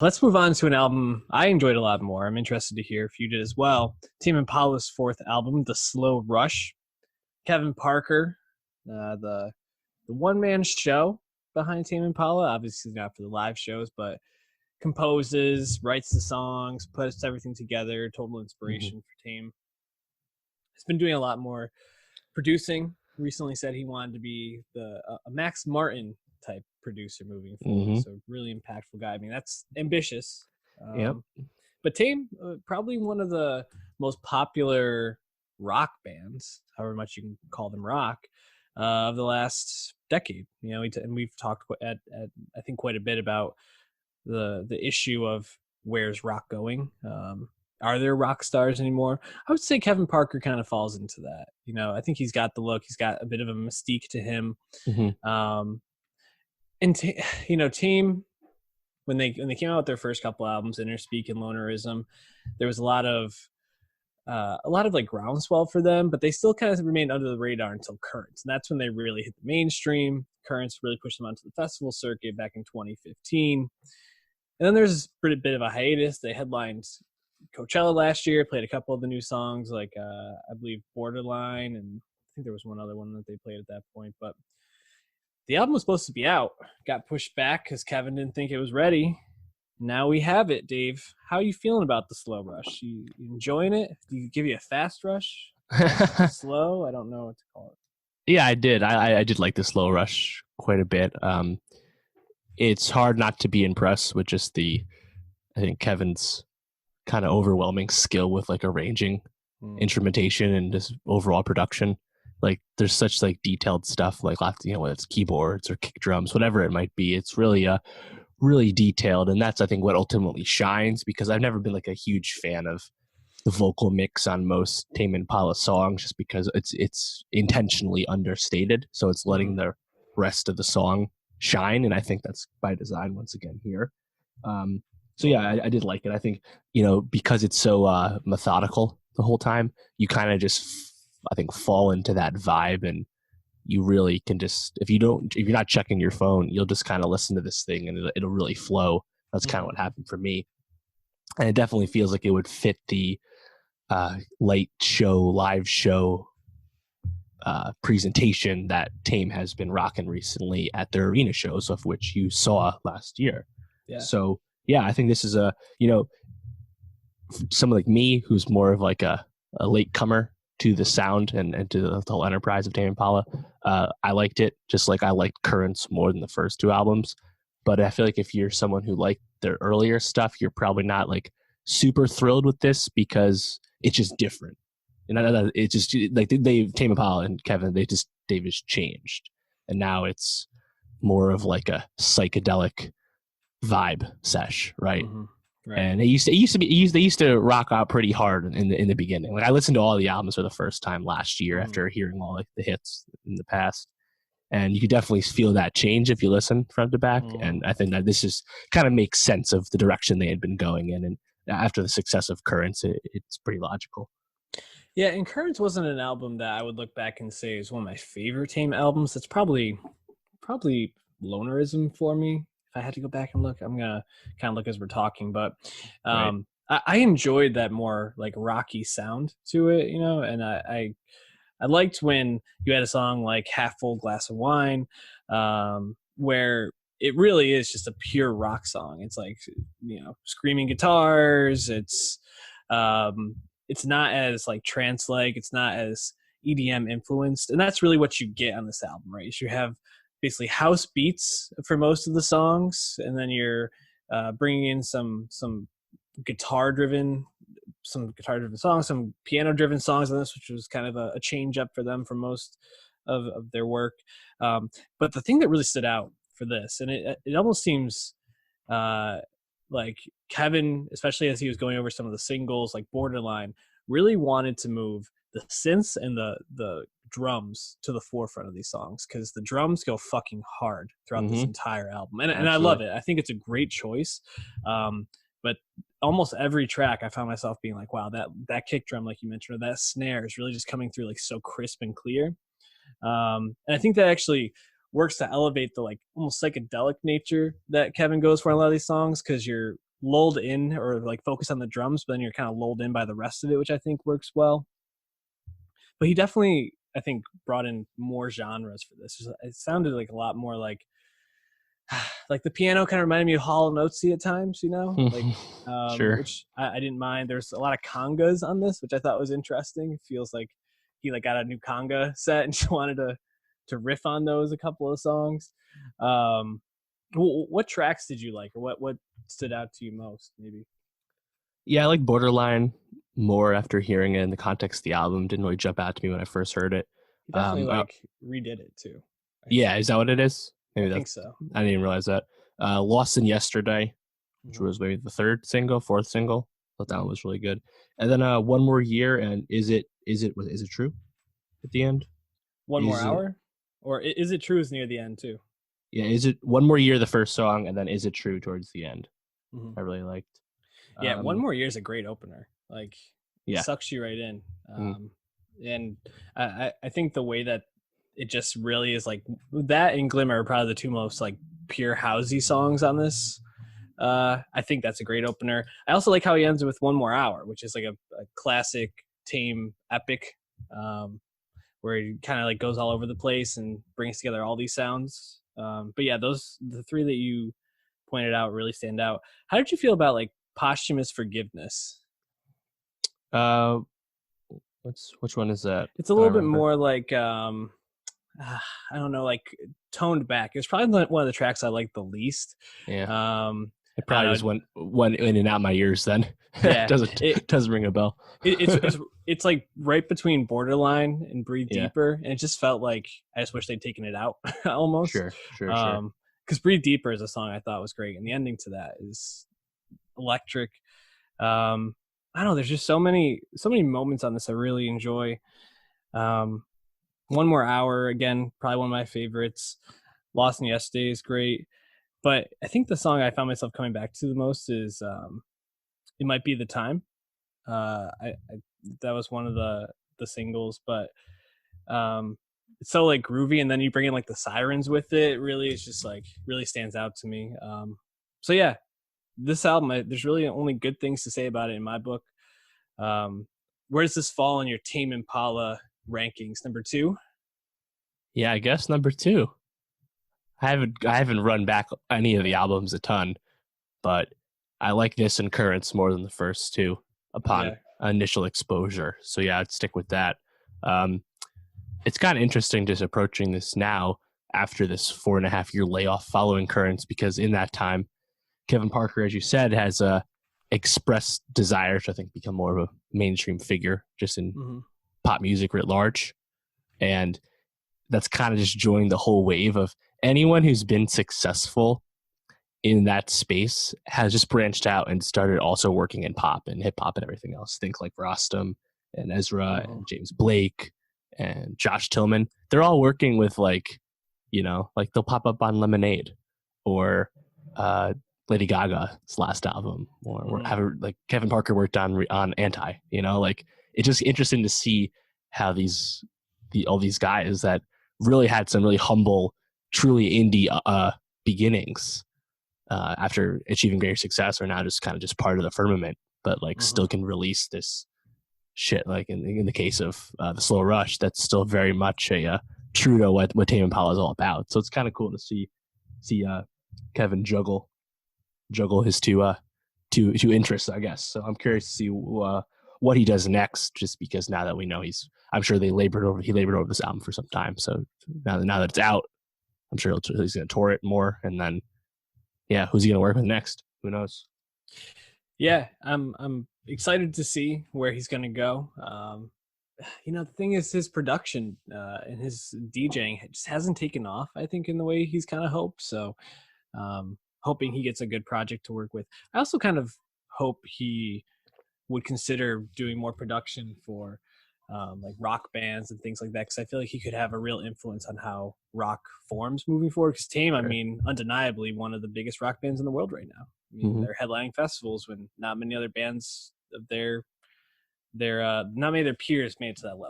Let's move on to an album I enjoyed a lot more. I'm interested to hear if you did as well. Tame Impala's fourth album, The Slow Rush. Kevin Parker, the one man show behind Tame Impala. Obviously not for the live shows, but composes, writes the songs, puts everything together. Total Hmm. inspiration for Tame. He's been doing a lot more producing. Recently said he wanted to be a Max Martin type producer moving forward. Hmm. So really impactful guy. I mean, that's ambitious. Yep. But Tame, probably one of the most popular rock bands, however much you can call them rock, of the last decade. You know, and we've talked at I think quite a bit about the issue of where's rock going. Are there rock stars anymore? I would say Kevin Parker kind of falls into that. You know, I think he's got the look. He's got a bit of a mystique to him. Hmm. Um, and you know, Tame, when they came out with their first couple albums, Interspeak and Lonerism, there was a lot of like groundswell for them, but they still kind of remained under the radar until Currents, and that's when they really hit the mainstream. Currents really pushed them onto the festival circuit back in 2015, and then there's a bit of a hiatus. They headlined Coachella last year, played a couple of the new songs like I believe Borderline, and I think there was one other one that they played at that point, but the album was supposed to be out, got pushed back because Kevin didn't think it was ready. Now we have it, Dave. How are you feeling about the slow rush? You enjoying it? Do you give you a fast rush? Slow? I don't know what to call it. Yeah, I did. I did like the slow rush quite a bit. It's hard not to be impressed with just I think Kevin's kind of overwhelming skill with like arranging Hmm. instrumentation and just overall production. Like there's such like detailed stuff, like whether it's keyboards or kick drums, whatever it might be. It's really detailed, and that's I think what ultimately shines. Because I've never been like a huge fan of the vocal mix on most Tame Impala songs, just because it's intentionally understated, so it's Hmm. letting the rest of the song shine, and I think that's by design once again here. Um, so yeah, I did like it. I think because it's so methodical the whole time, you kind of just I think fall into that vibe, and you really can just if you're not checking your phone, you'll just kind of listen to this thing and it'll really flow. That's kind of Hmm. what happened for me, and it definitely feels like it would fit the live show presentation that Tame has been rocking recently at their arena shows, of which you saw last year. Yeah. So yeah, I think this is someone like me who's more of like a late comer to the sound and to the whole enterprise of Tame Impala. I liked it just like I liked Currents more than the first two albums. But I feel like if you're someone who liked their earlier stuff, you're probably not like super thrilled with this because it's just different. And it's just like they Tame Impala and Kevin, they've just changed, and now it's more of like a psychedelic vibe sesh, right? Hmm. Right. And they used to rock out pretty hard in the beginning. Like I listened to all the albums for the first time last year Hmm. after hearing all like the hits in the past, and you could definitely feel that change if you listen front to back. Hmm. And I think that this is kind of makes sense of the direction they had been going in, and after the success of Currents, it's pretty logical. Yeah, and Currents wasn't an album that I would look back and say is one of my favorite Tame albums. It's probably Lonerism for me. If I had to go back and look, I'm gonna kind of look as we're talking, but Right. I enjoyed that more like rocky sound to it, you know, and I liked when you had a song like Half Full Glass of Wine, where it really is just a pure rock song. It's like, you know, screaming guitars. It's not as like trance like. It's not as EDM influenced, and that's really what you get on this album, right? You have basically house beats for most of the songs, and then you're bringing in some guitar driven guitar driven songs, some piano driven songs on this, which was kind of a change up for them for most of their work. But the thing that really stood out for this, and it almost seems uh, like Kevin, especially as he was going over some of the singles like Borderline, really wanted to move the synths and the drums to the forefront of these songs because the drums go fucking hard throughout this Mm-hmm. entire album, and I love Absolutely. it. I think it's a great choice. But almost every track I found myself being like, wow, that kick drum, like you mentioned, or that snare is really just coming through like so crisp and clear. And I think that actually works to elevate the like almost psychedelic nature that Kevin goes for in a lot of these songs because you're lulled in or like focus on the drums, but then you're kind of lulled in by the rest of it, which I think works well. But he definitely, I think, brought in more genres for this. It sounded like a lot more like the piano kind of reminded me of Hall and Oatesy at times, like Sure. which I didn't mind. There's a lot of congas on this, which I thought was interesting. It feels like he like got a new conga set and just wanted to riff on those a couple of songs. Um, what tracks did you like, or what stood out to you most? Maybe. Yeah, I like Borderline more after hearing it in the context of the album. Didn't really jump out to me when I first heard it. He definitely Uh, like redid it too. I yeah, think. is that what it is? I Maybe think that's. so. I didn't even realize that. Lost in Yesterday, which Mhm. was maybe the fourth single. Thought that one Mhm. was really good. And then One More Year and is it true at the end? One More Is it Hour, or is it true? Is near the end too. yeah? Is it One More Year the first song and then Is It True towards the end? Mhm. I really liked. Yeah, One Um, More Year is a great opener. Like, yeah. sucks you right in. Mm. And I think the way that it just really is like that and Glimmer are probably the two most like pure housey songs on this. I think that's a great opener. I also like how he ends with One More Hour, which is like a classic Tame epic, where he kind of like goes all over the place and brings together all these sounds. But yeah, the three that you pointed out really stand out. How did you feel about like Posthumous Forgiveness? Uh, which one is that? It's a Don't I little bit remember? more like I don't know, like toned back. It's probably one of the tracks I like the least. Yeah, Um, it I probably don't just know. went in and out my ears. Then Yeah, doesn't ring a bell. it's like right between Borderline and Breathe Yeah, Deeper, and it just felt like I just wish they'd taken it out almost. sure. Because Breathe Deeper is a song I thought was great, and the ending to that is electric. Um, I don't know. There's just so many moments on this I really enjoy. Um, One More Hour, again, probably one of my favorites. Lost in Yesterday is great, but I think the song I found myself coming back to the most is "It Might Be the Time." I that was one of the singles, but it's so like groovy, and then you bring in like the sirens with it. It really, is just like really stands out to me. So yeah, this album, there's really only good things to say about it in my book. Um, where does this fall in your Tame Impala rankings? Number two? Yeah, I guess number two. I haven't run back any of the albums a ton, but I like this and Currents more than the first two upon Yeah. initial exposure. So yeah, I'd stick with that. Um, it's kind of interesting just approaching this now after this 4.5 year layoff following Currents, because in that time, Kevin Parker, as you said, has expressed desire to, I think, become more of a mainstream figure just in Hmm. pop music writ large. And that's kind of just joined the whole wave of anyone who's been successful in that space has just branched out and started also working in pop and hip hop and everything else. Think like Rostam and Ezra Hmm. and James Blake and Josh Tillman. They're all working with like they'll pop up on Lemonade or uh, Lady Gaga's last album, or Hmm. have like Kevin Parker worked on Anti. Like it's just interesting to see how all these guys that really had some really humble, truly indie beginnings after achieving greater success are now just kind of just part of the firmament, but like Hmm. still can release this shit. Like in the case of the Slow Rush, that's still very much a true to what Tame Impala is all about. So it's kind of cool to see Kevin juggle his two interests, I guess. So I'm curious to see what he does next, just because now that we know I'm sure he labored over this album for some time. So now that it's out, I'm sure he's going to tour it more, and then yeah, who's he going to work with next? Who knows? Yeah, I'm excited to see where he's going to go. The thing is, his production and his DJing just hasn't taken off, I think, in the way he's kind of hoped. So, hoping he gets a good project to work with. I also kind of hope he would consider doing more production for like rock bands and things like that, because I feel like he could have a real influence on how rock forms moving forward. Because Tame, I Sure. mean, undeniably one of the biggest rock bands in the world right now. I mean, Mm-hmm. they're headlining festivals when not many other bands of their not many of their peers made it to that level.